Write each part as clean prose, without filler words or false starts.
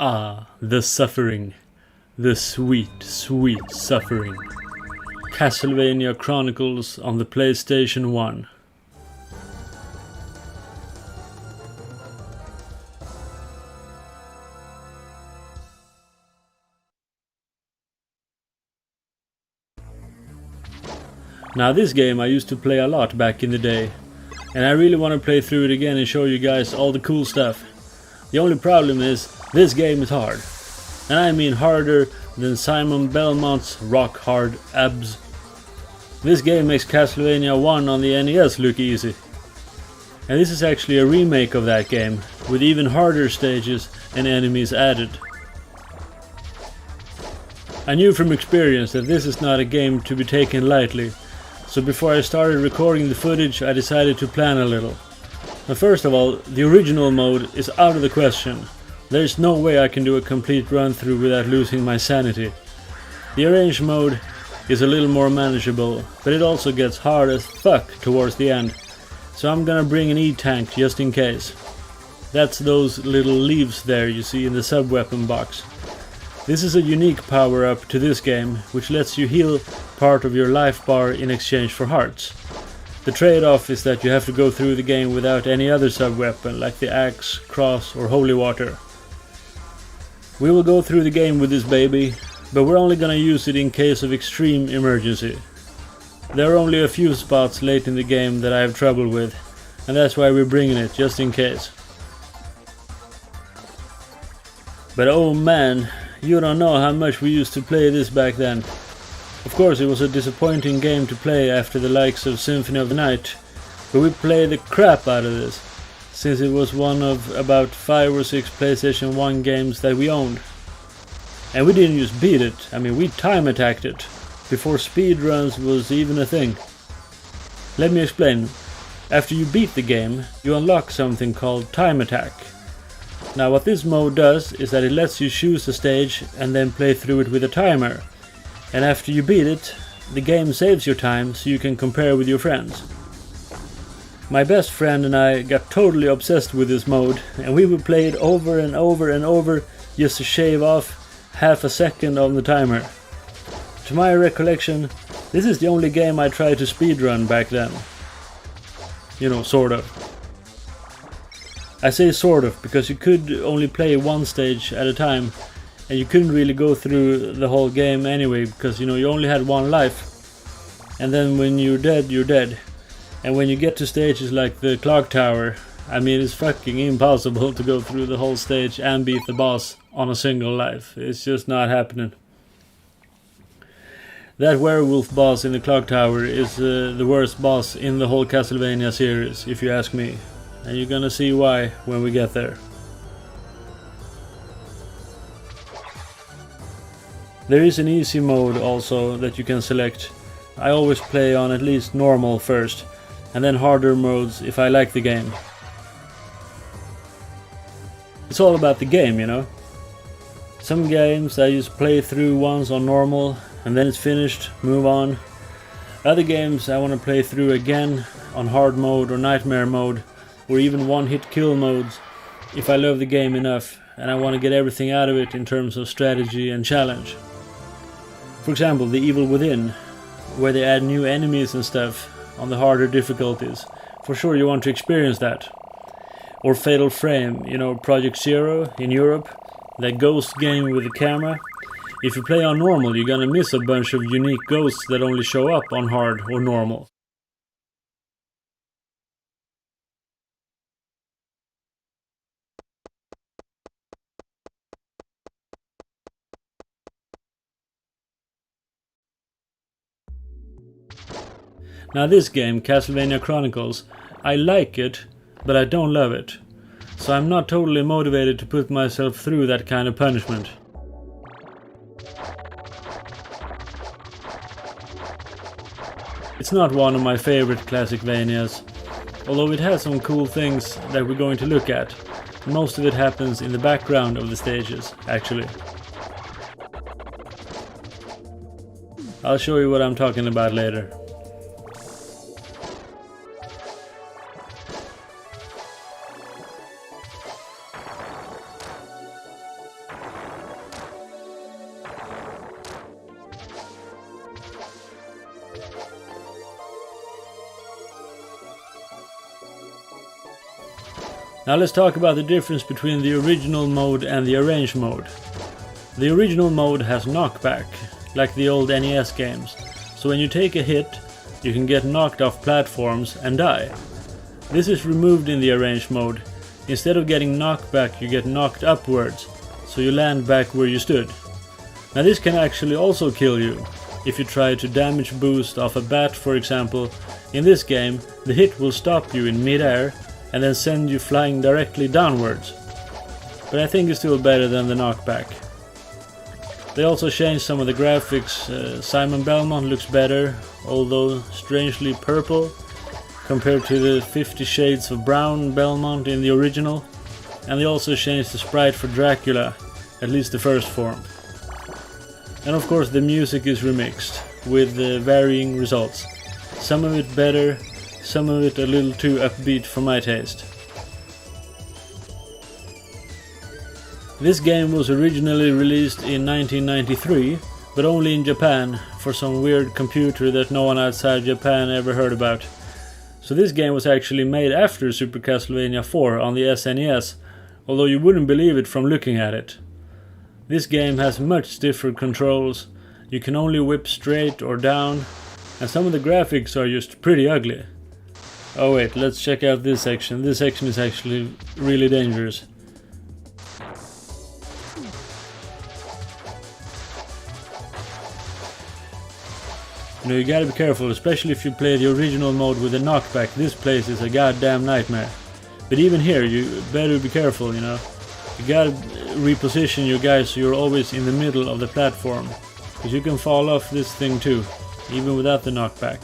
Ah, the suffering. The sweet, sweet suffering. Castlevania Chronicles on the PlayStation 1. Now this game I used to play a lot back in the day, and I really want to play through it again and show you guys all the cool stuff. The only problem is, this game is hard. And I mean harder than Simon Belmont's rock hard abs. This game makes Castlevania 1 on the NES look easy. And this is actually a remake of that game, with even harder stages and enemies added. I knew from experience that this is not a game to be taken lightly, so before I started recording the footage I decided to plan a little. Now first of all, the original mode is out of the question. There is no way I can do a complete run through without losing my sanity. The arranged mode is a little more manageable, but it also gets hard as fuck towards the end, so I'm gonna bring an E-tank just in case. That's those little leaves there you see in the sub-weapon box. This is a unique power-up to this game, which lets you heal part of your life bar in exchange for hearts. The trade-off is that you have to go through the game without any other sub-weapon, like the axe, cross or holy water. We will go through the game with this baby, but we're only gonna use it in case of extreme emergency. There are only a few spots late in the game that I have trouble with, and that's why we're bringing it, just in case. But oh man, you don't know how much we used to play this back then. Of course it was a disappointing game to play after the likes of Symphony of the Night, but we played the crap out of this, since it was one of about 5 or 6 PlayStation 1 games that we owned. And we didn't just beat it, I mean we time attacked it, before speedruns was even a thing. Let me explain. After you beat the game, you unlock something called time attack. Now what this mode does is that it lets you choose a stage and then play through it with a timer. And after you beat it, the game saves your time so you can compare with your friends. My best friend and I got totally obsessed with this mode, and we would play it over and over and over just to shave off half a second on the timer. To my recollection, this is the only game I tried to speedrun back then. You know, sort of. I say sort of because you could only play one stage at a time, and you couldn't really go through the whole game anyway, because you know you only had one life, and then when you're dead, you're dead. And when you get to stages like the clock tower, I mean it's fucking impossible to go through the whole stage and beat the boss on a single life. It's just not happening. That werewolf boss in the clock tower is the worst boss in the whole Castlevania series, if you ask me. And you're gonna see why when we get there. There is an easy mode also that you can select. I always play on at least normal first, and then harder modes if I like the game. It's all about the game, you know. Some games I just play through once on normal, and then it's finished, move on. Other games I want to play through again on hard mode or nightmare mode, or even one-hit kill modes, if I love the game enough and I want to get everything out of it in terms of strategy and challenge. For example, The Evil Within, where they add new enemies and stuff on the harder difficulties. For sure you want to experience that. Or Fatal Frame, you know, Project Zero in Europe, that ghost game with the camera. If you play on normal, you're gonna miss a bunch of unique ghosts that only show up on hard or normal. Now this game, Castlevania Chronicles, I like it, but I don't love it. So I'm not totally motivated to put myself through that kind of punishment. It's not one of my favorite Classicvanias, although it has some cool things that we're going to look at. Most of it happens in the background of the stages, actually. I'll show you what I'm talking about later. Now let's talk about the difference between the original mode and the arranged mode. The original mode has knockback, like the old NES games, so when you take a hit, you can get knocked off platforms and die. This is removed in the arranged mode. Instead of getting knocked back, you get knocked upwards, so you land back where you stood. Now this can actually also kill you. If you try to damage boost off a bat, for example, in this game, the hit will stop you in mid-air and then send you flying directly downwards. But I think it's still better than the knockback. They also changed some of the graphics. Simon Belmont looks better, although strangely purple, compared to the 50 Shades of Brown Belmont in the original. And they also changed the sprite for Dracula, at least the first form. And of course the music is remixed, with varying results. Some of it better, some of it a little too upbeat for my taste. This game was originally released in 1993, but only in Japan, for some weird computer that no one outside Japan ever heard about. So this game was actually made after Super Castlevania 4 on the SNES, although you wouldn't believe it from looking at it. This game has much stiffer controls, you can only whip straight or down, and some of the graphics are just pretty ugly. Oh wait, let's check out this section. This section is actually really dangerous. You know, you gotta be careful, especially if you play the original mode with the knockback. This place is a goddamn nightmare. But even here, you better be careful, you know. You gotta reposition your guys so you're always in the middle of the platform. Because you can fall off this thing too, even without the knockback.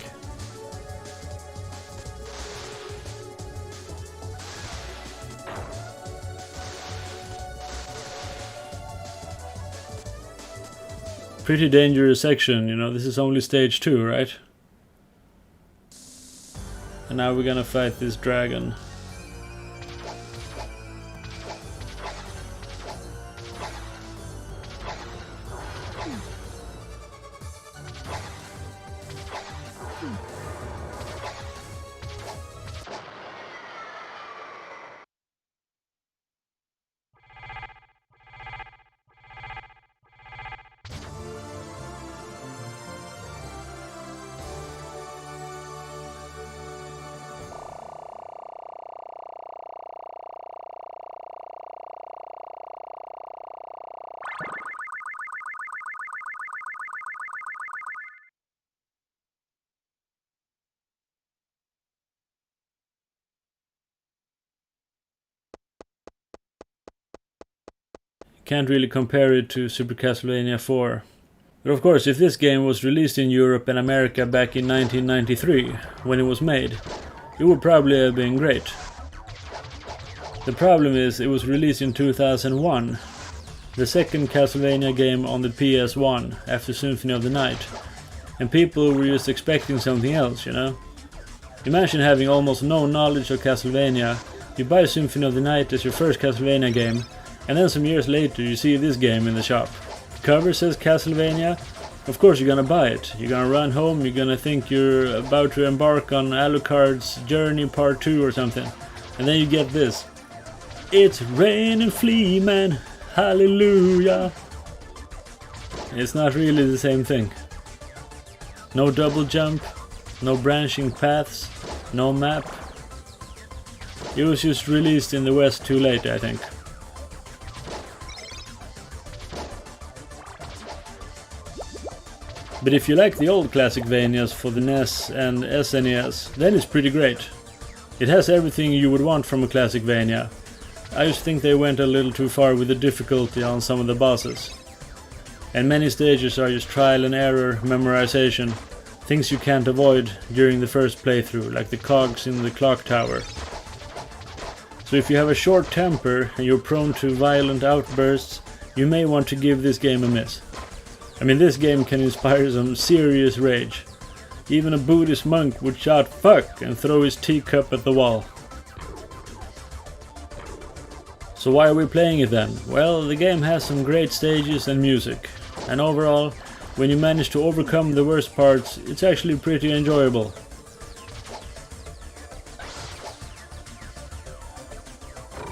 Pretty dangerous section, you know, this is only stage 2, right? And now we're gonna fight this dragon. Can't really compare it to Super Castlevania 4. But of course, if this game was released in Europe and America back in 1993, when it was made, it would probably have been great. The problem is, it was released in 2001, the second Castlevania game on the PS1 after Symphony of the Night, and people were just expecting something else, you know? Imagine having almost no knowledge of Castlevania, you buy Symphony of the Night as your first Castlevania game, and then some years later you see this game in the shop. The cover says Castlevania, of course you're gonna buy it. You're gonna run home, you're gonna think you're about to embark on Alucard's Journey Part 2 or something. And then you get this. It's Rain and Flea Man, hallelujah. It's not really the same thing. No double jump, no branching paths, no map. It was just released in the West too late, I think. But if you like the old classic Vanias for the NES and SNES, then it's pretty great. It has everything you would want from a classic Vania. I just think they went a little too far with the difficulty on some of the bosses. And many stages are just trial and error memorization, things you can't avoid during the first playthrough, like the cogs in the clock tower. So if you have a short temper and you're prone to violent outbursts, you may want to give this game a miss. I mean, this game can inspire some serious rage. Even a Buddhist monk would shout "fuck" and throw his teacup at the wall. So why are we playing it then? Well, the game has some great stages and music. And overall, when you manage to overcome the worst parts, it's actually pretty enjoyable.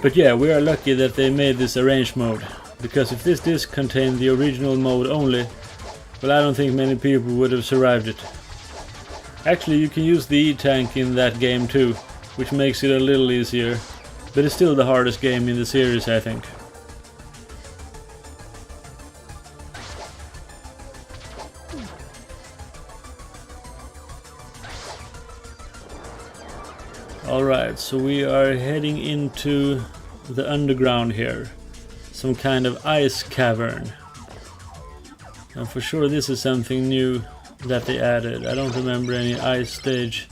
But yeah, we are lucky that they made this arranged mode, because if this disc contained the original mode only, well, I don't think many people would have survived it. Actually, you can use the E-Tank in that game too, which makes it a little easier, but it's still the hardest game in the series, I think. Alright, so we are heading into the underground here. Some kind of ice cavern. And for sure this is something new that they added. I don't remember any ice stage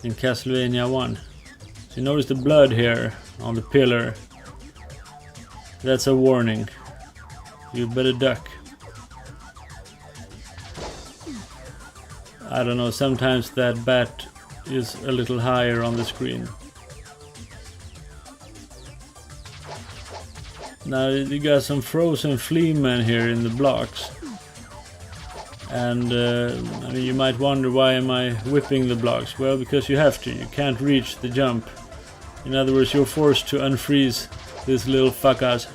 in Castlevania 1. So you notice the blood here on the pillar. That's a warning. You better duck. I don't know, sometimes that bat is a little higher on the screen. Now you got some frozen flea men here in the blocks. And I mean, you might wonder, why am I whipping the blocks? Well, because you have to. You can't reach the jump. In other words, you're forced to unfreeze this little fuckers.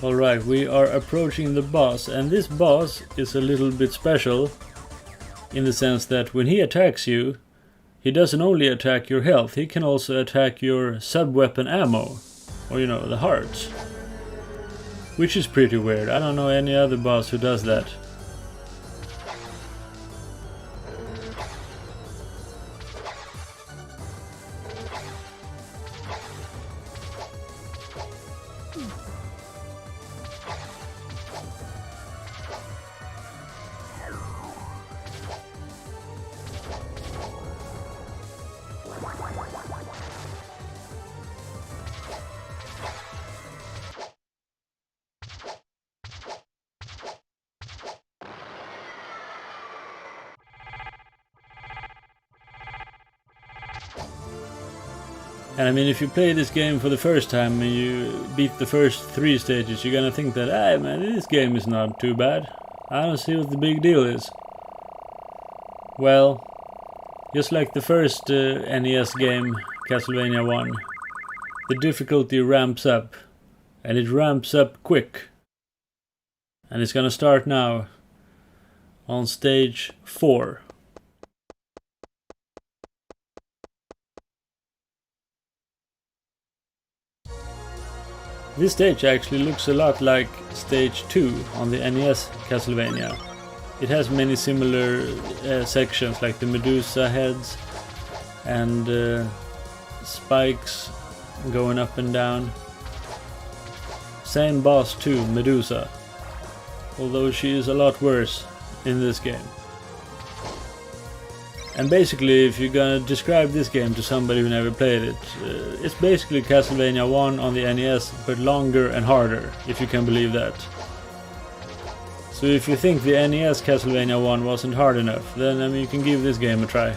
Alright, we are approaching the boss, and this boss is a little bit special in the sense that when he attacks you, he doesn't only attack your health, he can also attack your sub-weapon ammo, or you know, the hearts. Which is pretty weird. I don't know any other boss who does that. And I mean, if you play this game for the first time and you beat the first 3 stages, you're gonna think that, hey man, this game is not too bad. I don't see what the big deal is. Well, just like the first NES game, Castlevania 1, the difficulty ramps up. And it ramps up quick. And it's gonna start now on stage 4. This stage actually looks a lot like stage 2 on the NES Castlevania. It has many similar sections, like the Medusa heads and spikes going up and down. Same boss too, Medusa, although she is a lot worse in this game. And basically, if you're gonna describe this game to somebody who never played it, it's basically Castlevania 1 on the NES, but longer and harder, if you can believe that. So if you think the NES Castlevania 1 wasn't hard enough, then I mean, you can give this game a try.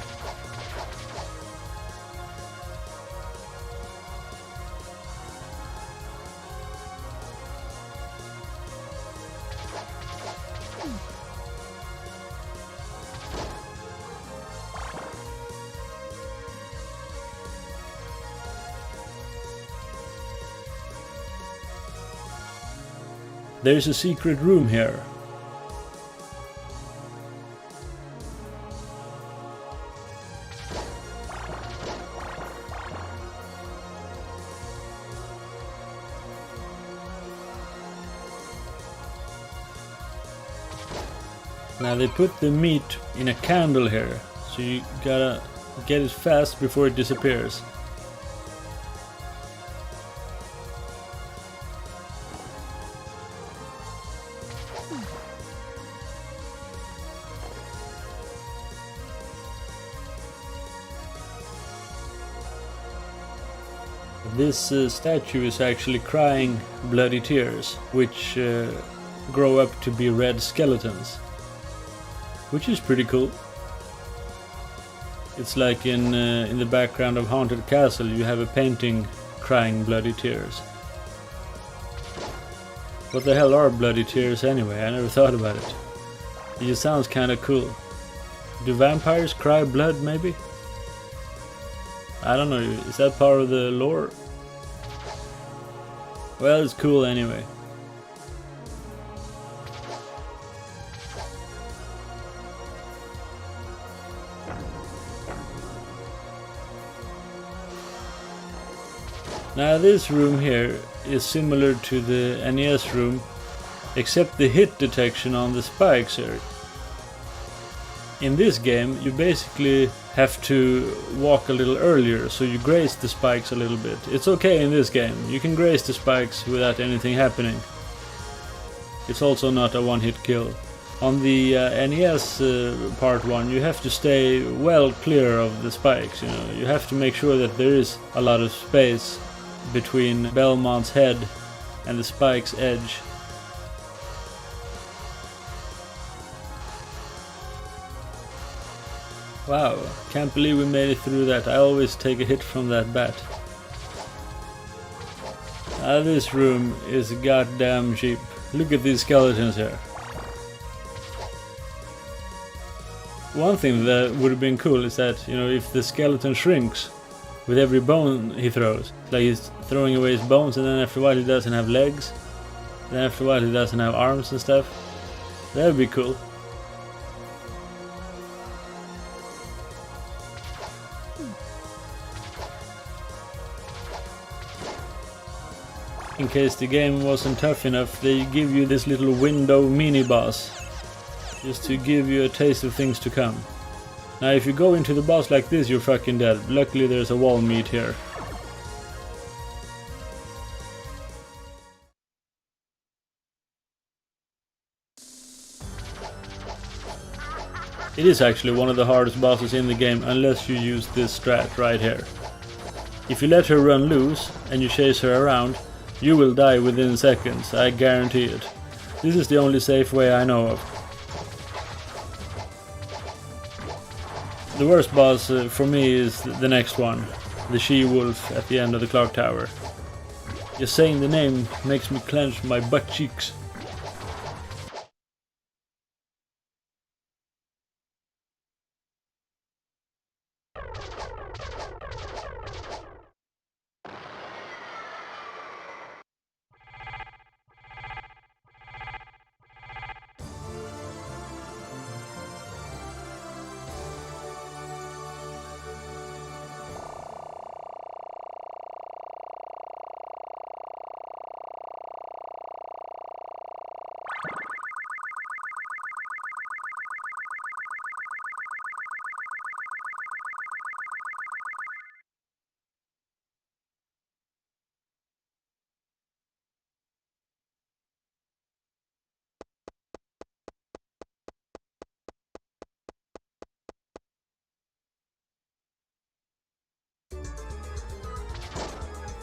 There's a secret room here. Now they put the meat in a candle here, so you gotta get it fast before it disappears. This statue is actually crying bloody tears, which grow up to be red skeletons, which is pretty cool. It's like in the background of Haunted Castle, you have a painting crying bloody tears. What the hell are bloody tears anyway? I never thought about it. It just sounds kinda cool. Do vampires cry blood maybe? I don't know, is that part of the lore? Well, it's cool anyway. Now this room here is similar to the NES room, except the hit detection on the spikes here. In this game you basically have to walk a little earlier, so you graze the spikes a little bit. It's okay in this game, you can graze the spikes without anything happening. It's also not a one-hit kill. On the NES part 1 you have to stay well clear of the spikes, you know. You have to make sure that there is a lot of space between Belmont's head and the spike's edge. Wow, can't believe we made it through that. I always take a hit from that bat. This room is goddamn cheap. Look at these skeletons here. One thing that would have been cool is that, you know, if the skeleton shrinks with every bone he throws, like he's throwing away his bones and then after a while he doesn't have legs, then after a while he doesn't have arms and stuff. That would be cool. In case the game wasn't tough enough, they give you this little window mini-boss, just to give you a taste of things to come. Now if you go into the boss like this, you're fucking dead. Luckily there's a wall meat here. It is actually one of the hardest bosses in the game, unless you use this strat right here. If you let her run loose and you chase her around, you will die within seconds, I guarantee it. This is the only safe way I know of. The worst boss for me is the next one, the she-wolf at the end of the clock tower. Just saying the name makes me clench my butt cheeks.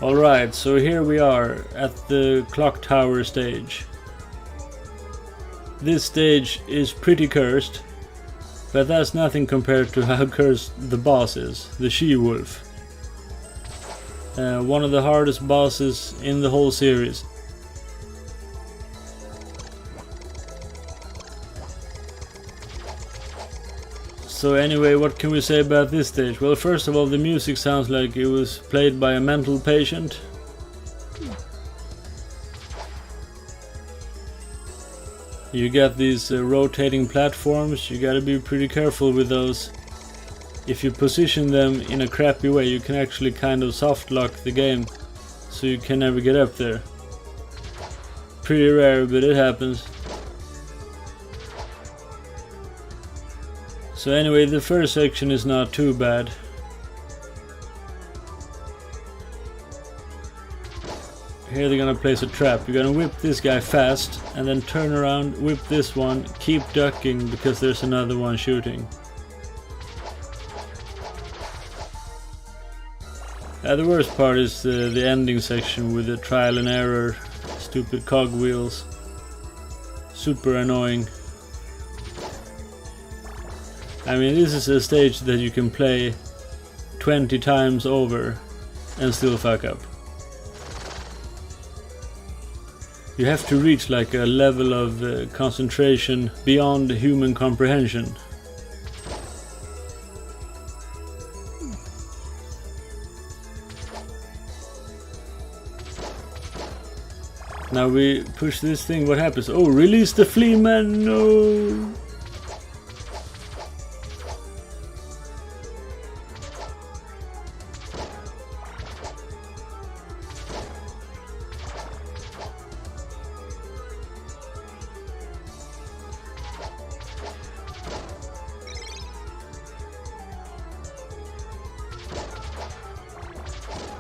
Alright, so here we are at the clock tower stage. This stage is pretty cursed, but that's nothing compared to how cursed the boss is, the she-wolf. One of the hardest bosses in the whole series. So anyway, what can we say about this stage? Well, first of all, the music sounds like it was played by a mental patient. You got these rotating platforms, you gotta be pretty careful with those. If you position them in a crappy way, you can actually kind of soft lock the game, so you can never get up there. Pretty rare, but it happens. So anyway, the first section is not too bad. Here they're gonna place a trap. You're gonna whip this guy fast and then turn around, whip this one, keep ducking because there's another one shooting. The worst part is the ending section with the trial and error, stupid cogwheels. Super annoying. I mean, this is a stage that you can play 20 times over and still fuck up. You have to reach like a level of concentration beyond human comprehension. Now we push this thing, what happens? Oh, release the flea man, no!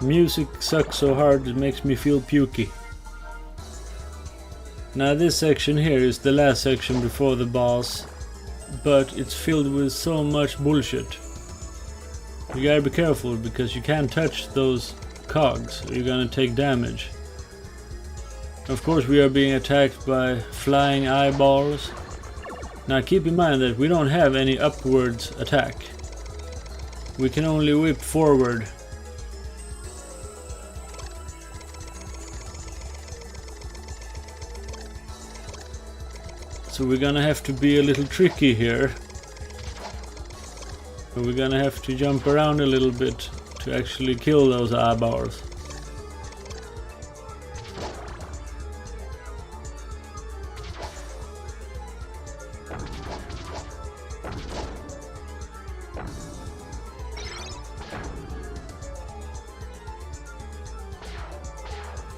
Music sucks so hard it makes me feel pukey. Now this section here is the last section before the boss, but it's filled with so much bullshit. You gotta be careful because you can't touch those cogs or you're gonna take damage. Of course we are being attacked by flying eyeballs. Now keep in mind that we don't have any upwards attack. We can only whip forward. So we're gonna have to be a little tricky here. We're gonna have to jump around a little bit to actually kill those eyeballs.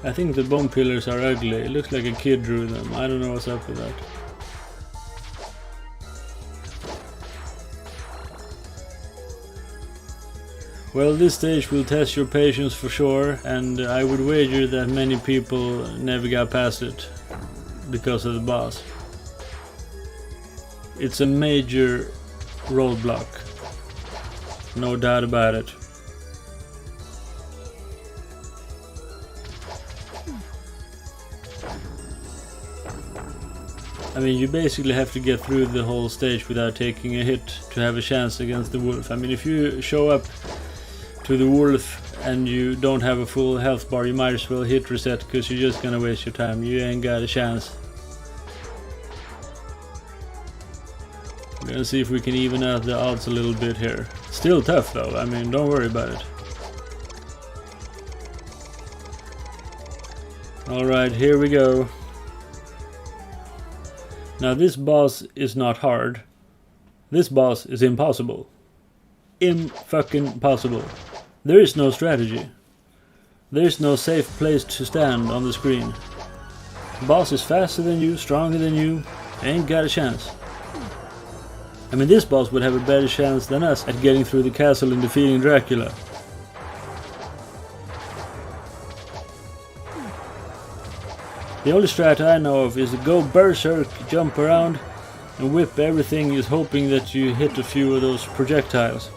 I think the bone pillars are ugly. It looks like a kid drew them. I don't know what's up with that. Well, this stage will test your patience for sure, and I would wager that many people never got past it because of the boss. It's a major roadblock, no doubt about it. I mean, you basically have to get through the whole stage without taking a hit to have a chance against the wolf. I mean, if you show up to the wolf and you don't have a full health bar, you might as well hit reset because you're just gonna waste your time. You ain't got a chance. We're gonna see if we can even out the odds a little bit here. Still tough though, I mean, don't worry about it. Alright, here we go. Now this boss is not hard. This boss is impossible. Im-fucking-possible. There is no strategy. There is no safe place to stand on the screen. The boss is faster than you, stronger than you, ain't got a chance. I mean, this boss would have a better chance than us at getting through the castle and defeating Dracula. The only strat I know of is to go berserk, jump around, and whip everything, is hoping that you hit a few of those projectiles.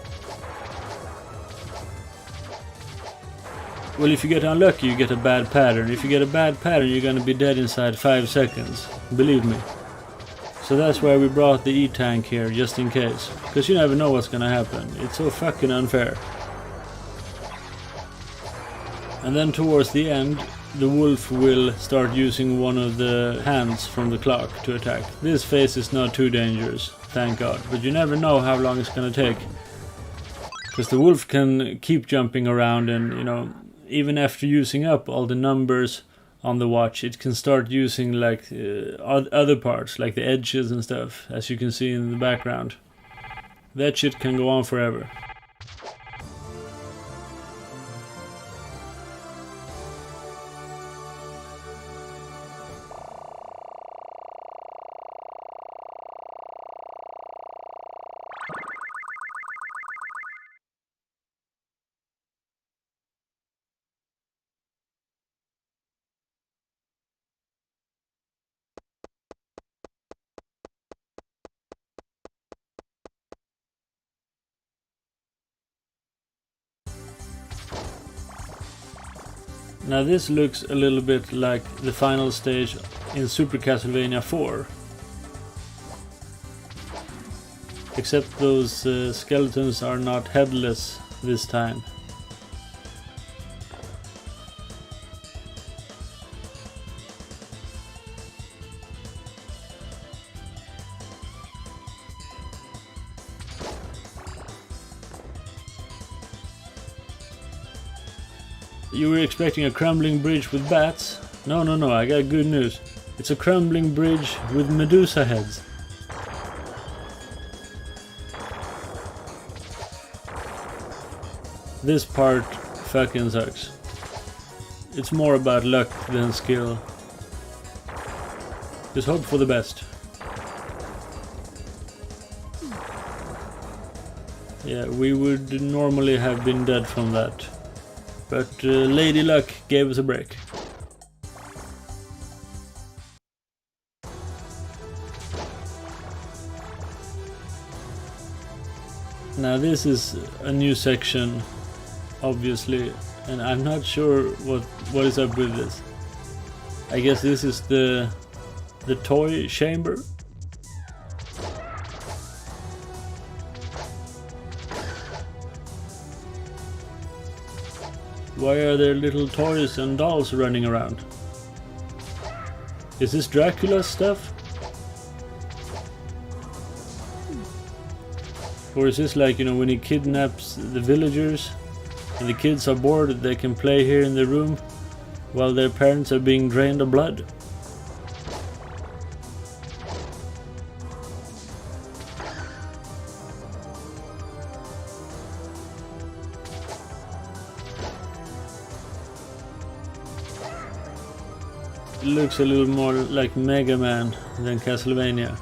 Well, if you get unlucky, you get a bad pattern. If you get a bad pattern, you're gonna be dead inside 5 seconds. Believe me. So that's why we brought the E-tank here, just in case. Because you never know what's gonna happen. It's so fucking unfair. And then towards the end, the wolf will start using one of the hands from the clock to attack. This phase is not too dangerous, thank God. But you never know how long it's gonna take. Because the wolf can keep jumping around and, you know, even after using up all the numbers on the watch, it can start using like other parts, like the edges and stuff, as you can see in the background. That shit can go on forever. Now this looks a little bit like the final stage in Super Castlevania 4. Except those skeletons are not headless this time. You were expecting a crumbling bridge with bats? No, no, no, I got good news. It's a crumbling bridge with Medusa heads. This part fucking sucks. It's more about luck than skill. Just hope for the best. Yeah, we would normally have been dead from that. But Lady Luck gave us a break. Now this is a new section, obviously, and I'm not sure what is up with this. I guess this is the toy chamber. Why are there little toys and dolls running around? Is this Dracula's stuff? Or is this like, you know, when he kidnaps the villagers and the kids are bored, they can play here in the room while their parents are being drained of blood? It looks a little more like Mega Man than Castlevania.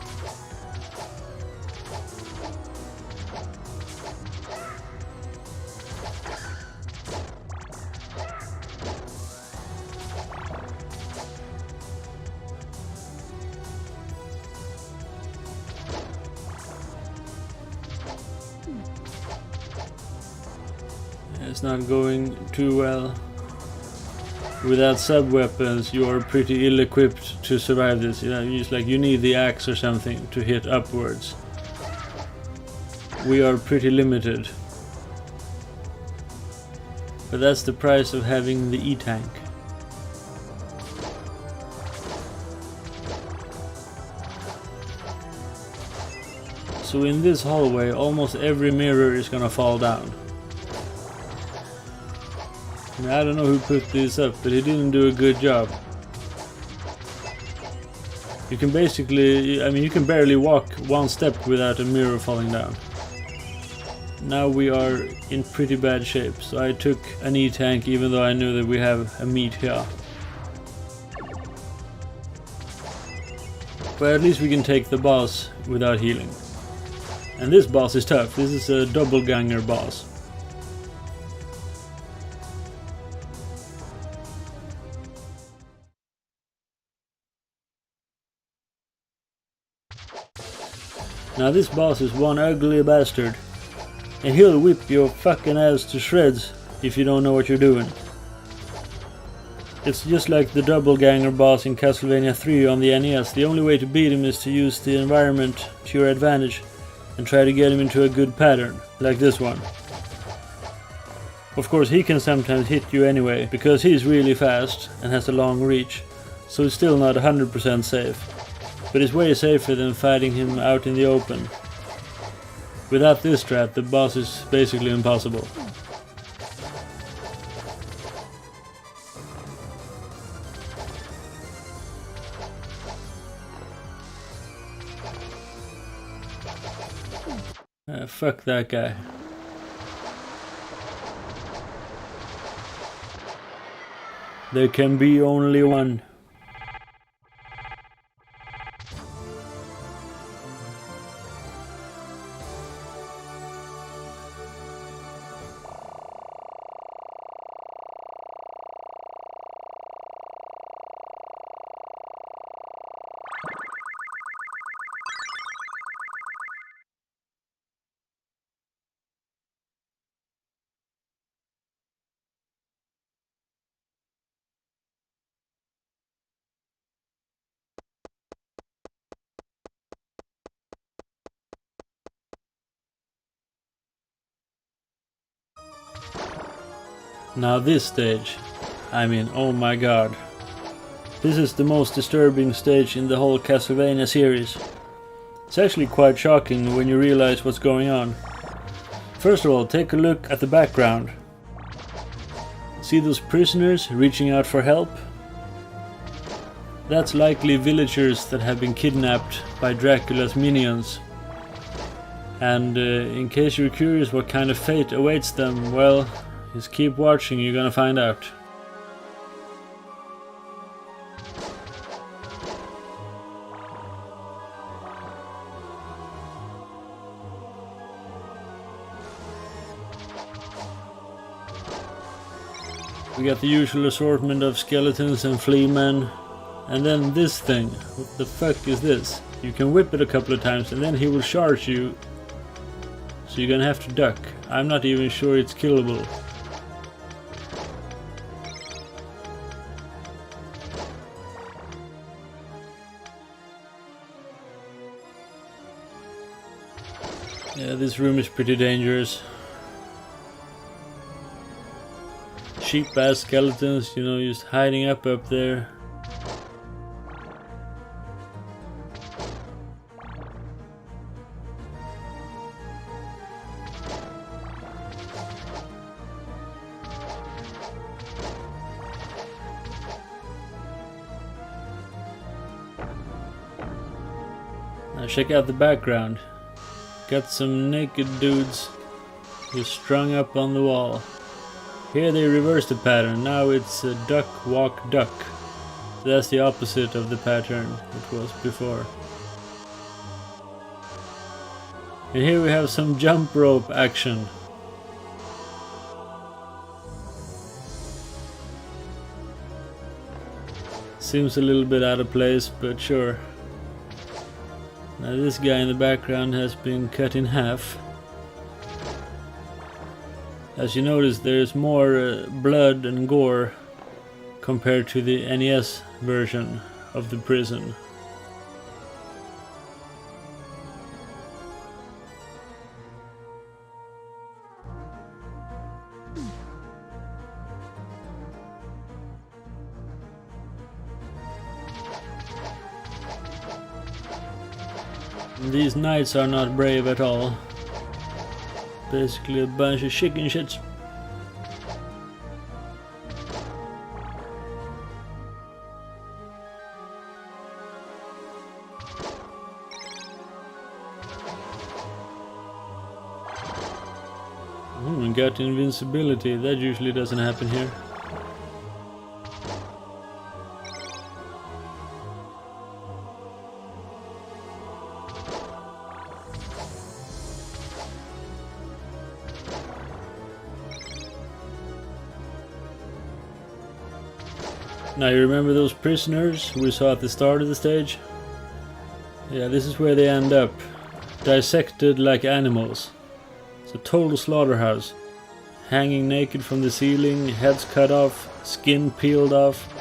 It's not going too well. Without sub-weapons, you are pretty ill-equipped to survive this. You know, you need the axe or something to hit upwards. We are pretty limited. But that's the price of having the E-tank. So in this hallway, almost every mirror is gonna fall down. I don't know who put this up, but he didn't do a good job. You can basically, I mean, you can barely walk one step without a mirror falling down. Now we are in pretty bad shape, so I took an E-tank even though I knew that we have a meat here. But at least we can take the boss without healing. And this boss is tough. This is a doppelganger boss. Now this boss is one ugly bastard, and he'll whip your fucking ass to shreds if you don't know what you're doing. It's just like the doppelganger boss in Castlevania 3 on the NES. The only way to beat him is to use the environment to your advantage and try to get him into a good pattern, like this one. Of course, he can sometimes hit you anyway, because he's really fast and has a long reach, so it's still not 100% safe. But it's way safer than fighting him out in the open. Without this strat, the boss is basically impossible. Fuck that guy. There can be only one. Now this stage, I mean, oh my god. This is the most disturbing stage in the whole Castlevania series. It's actually quite shocking when you realize what's going on. First of all, take a look at the background. See those prisoners reaching out for help? That's likely villagers that have been kidnapped by Dracula's minions. And in case you're curious what kind of fate awaits them, well, just keep watching, you're gonna find out. We got the usual assortment of skeletons and flea men. And then this thing. What the fuck is this? You can whip it a couple of times and then he will charge you. So you're gonna have to duck. I'm not even sure it's killable. Yeah, this room is pretty dangerous. Cheap-ass skeletons, you know, just hiding up there. Now check out the background. Got some naked dudes just strung up on the wall. Here they reverse the pattern. Now it's a duck, walk, duck. So that's the opposite of the pattern it was before. And here we have some jump rope action. Seems a little bit out of place, but sure. Now this guy in the background has been cut in half. As you notice, there's more blood and gore compared to the NES version of the prison. These knights are not brave at all. Basically a bunch of chicken shits. We got invincibility. That usually doesn't happen here. Now you remember those prisoners we saw at the start of the stage? Yeah, this is where they end up. Dissected like animals. It's a total slaughterhouse. Hanging naked from the ceiling, heads cut off, skin peeled off.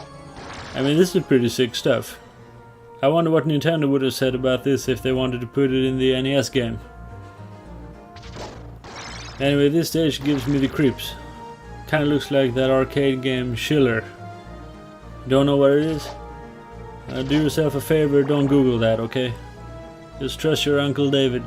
I mean, this is pretty sick stuff. I wonder what Nintendo would have said about this if they wanted to put it in the NES game. Anyway, this stage gives me the creeps. Kinda looks like that arcade game Schiller. Don't know what it is? Do yourself a favor, don't Google that, okay? Just trust your Uncle David.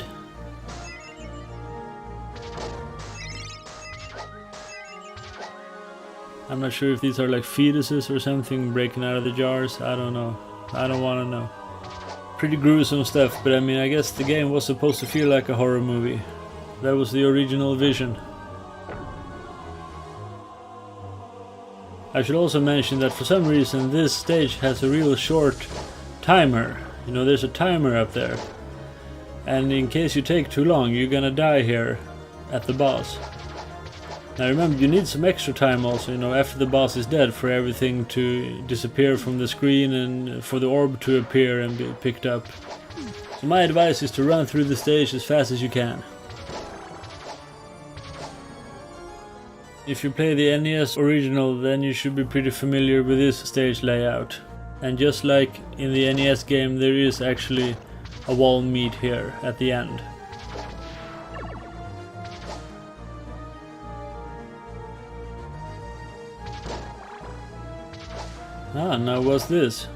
I'm not sure if these are like fetuses or something breaking out of the jars. I don't know. I don't want to know. Pretty gruesome stuff, but I mean, I guess the game was supposed to feel like a horror movie. That was the original vision. I should also mention that for some reason this stage has a real short timer. You know, there's a timer up there. And in case you take too long, you're gonna die here at the boss. Now remember, you need some extra time also, you know, after the boss is dead, for everything to disappear from the screen and for the orb to appear and be picked up. So my advice is to run through the stage as fast as you can. If you play the NES original, then you should be pretty familiar with this stage layout. And just like in the NES game, there is actually a wall meet here at the end. Ah, now what's this?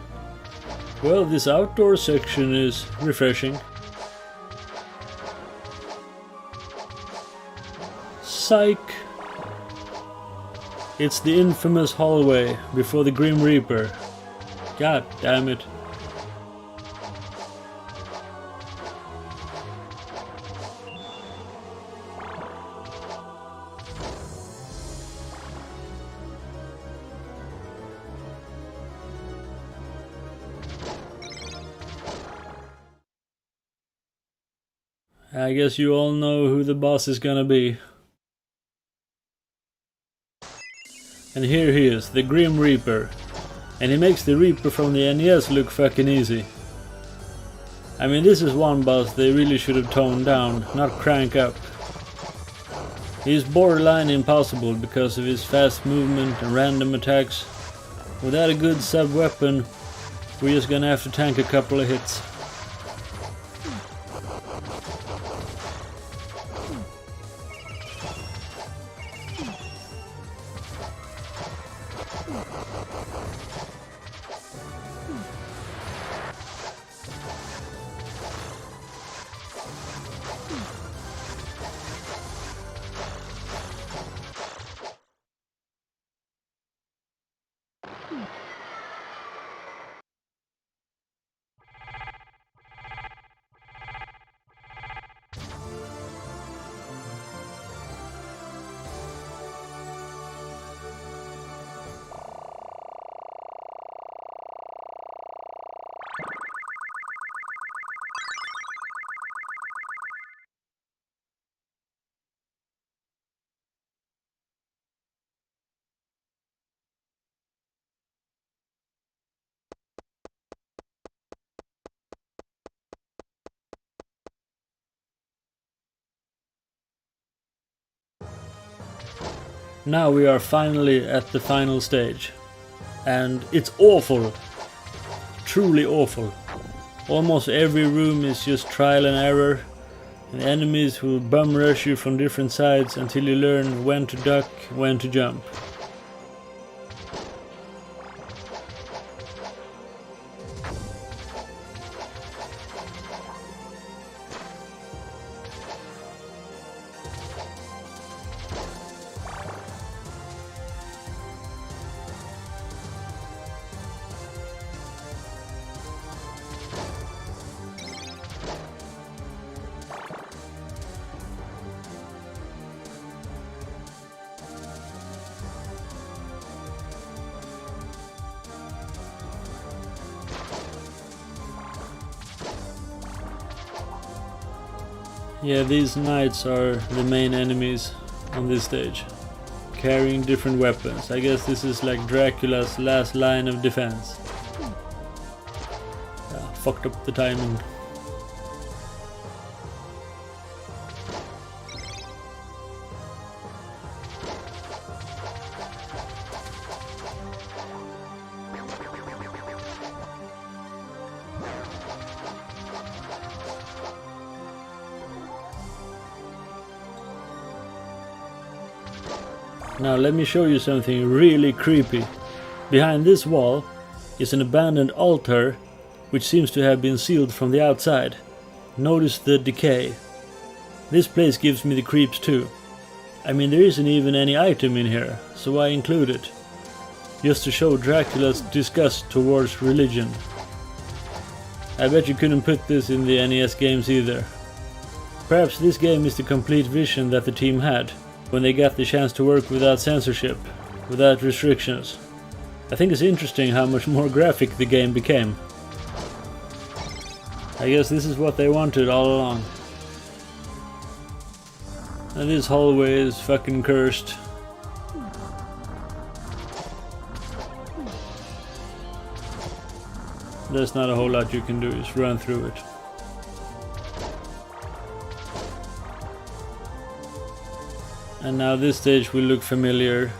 Well, this outdoor section is refreshing. Psych! It's the infamous hallway before the Grim Reaper. God damn it. I guess you all know who the boss is gonna be. And here he is, the Grim Reaper. And he makes the Reaper from the NES look fucking easy. I mean, this is one boss they really should have toned down, not crank up. He's borderline impossible because of his fast movement and random attacks. Without a good sub-weapon, we're just gonna have to tank a couple of hits. Now we are finally at the final stage. And it's awful. Truly awful. Almost every room is just trial and error. And enemies will bum rush you from different sides until you learn when to duck, when to jump. Yeah, these knights are the main enemies on this stage, carrying different weapons. I guess this is like Dracula's last line of defense. Fucked up the timing. Now let me show you something really creepy. Behind this wall is an abandoned altar which seems to have been sealed from the outside. Notice the decay. This place gives me the creeps too. I mean, there isn't even any item in here, so I include it. Just to show Dracula's disgust towards religion. I bet you couldn't put this in the NES games either. Perhaps this game is the complete vision that the team had when they got the chance to work without censorship, without restrictions. I think it's interesting how much more graphic the game became. I guess this is what they wanted all along. And this hallway is fucking cursed. There's not a whole lot you can do, just run through it. And now this stage will look familiar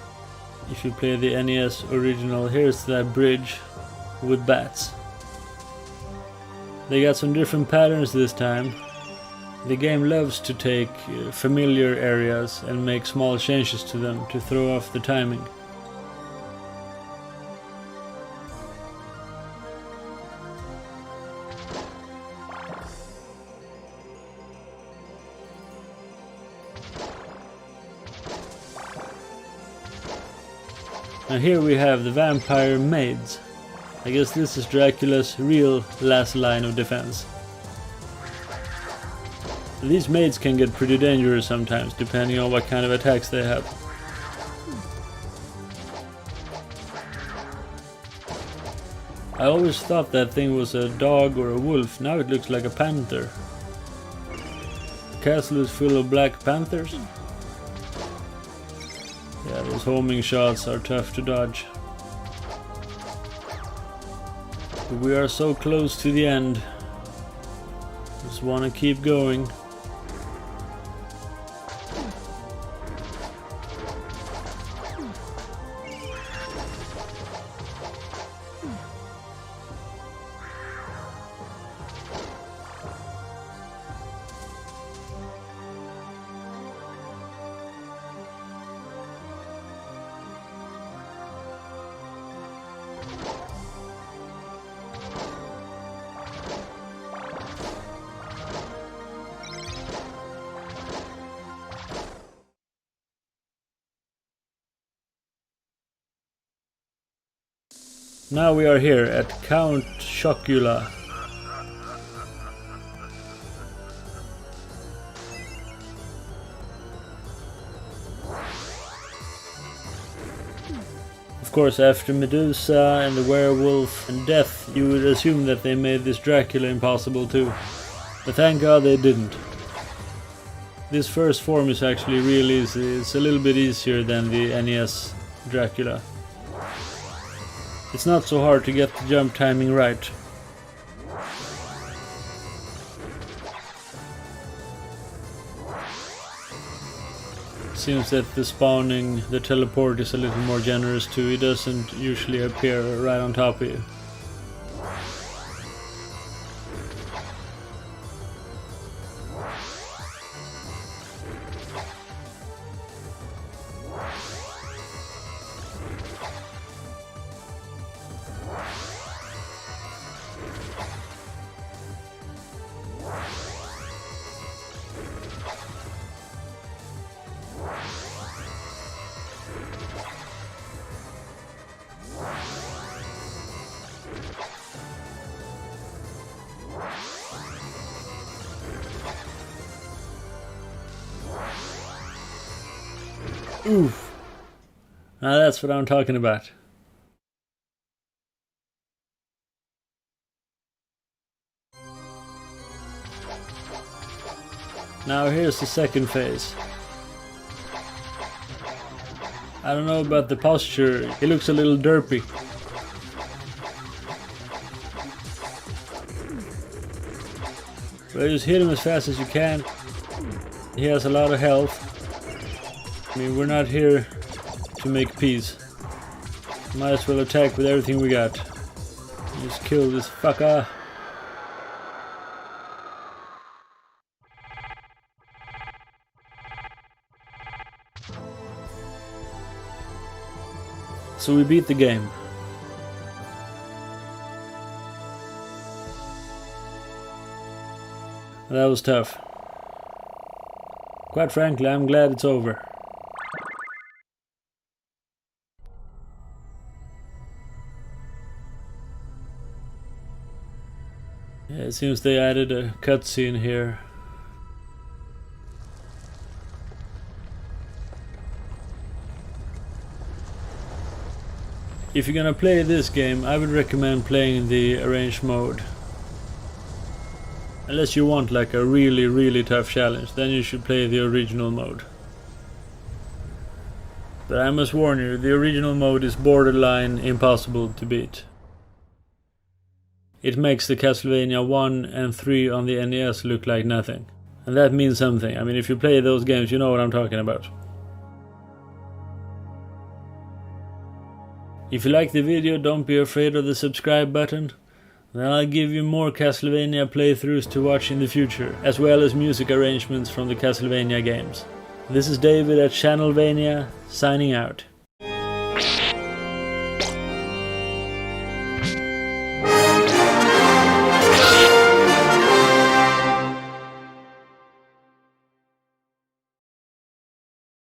if you play the NES original. Here's that bridge with bats. They got some different patterns this time. The game loves to take familiar areas and make small changes to them to throw off the timing. Now here we have the vampire Maids. I guess this is Dracula's real last line of defense. These maids can get pretty dangerous sometimes, depending on what kind of attacks they have. I always thought that thing was a dog or a wolf, now it looks like a panther. The castle is full of black panthers. Yeah, those homing shots are tough to dodge. But we are so close to the end. Just want to keep going. Now we are here at Count Chocula. Of course, after Medusa and the werewolf and death, you would assume that they made this Dracula impossible too. But thank God they didn't. This first form is actually real easy. It's a little bit easier than the NES Dracula. It's not so hard to get the jump timing right. Seems that the spawning, the teleport is a little more generous too. It doesn't usually appear right on top of you. Oof. Now that's what I'm talking about. Now here's the second phase. I don't know about the posture, he looks a little derpy. But just hit him as fast as you can. He has a lot of health. I mean, we're not here to make peace. Might as well attack with everything we got. Just kill this fucker. So we beat the game. That was tough. Quite frankly, I'm glad it's over. Yeah, it seems they added a cutscene here. If you're gonna play this game, I would recommend playing the arranged mode. Unless you want like a really tough challenge, then you should play the original mode. But I must warn you, the original mode is borderline impossible to beat. It makes the Castlevania 1 and 3 on the NES look like nothing. And that means something. I mean, if you play those games, you know what I'm talking about. If you like the video, don't be afraid of the subscribe button. Then I'll give you more Castlevania playthroughs to watch in the future, as well as music arrangements from the Castlevania games. This is David at CASTLEVANIA, signing out.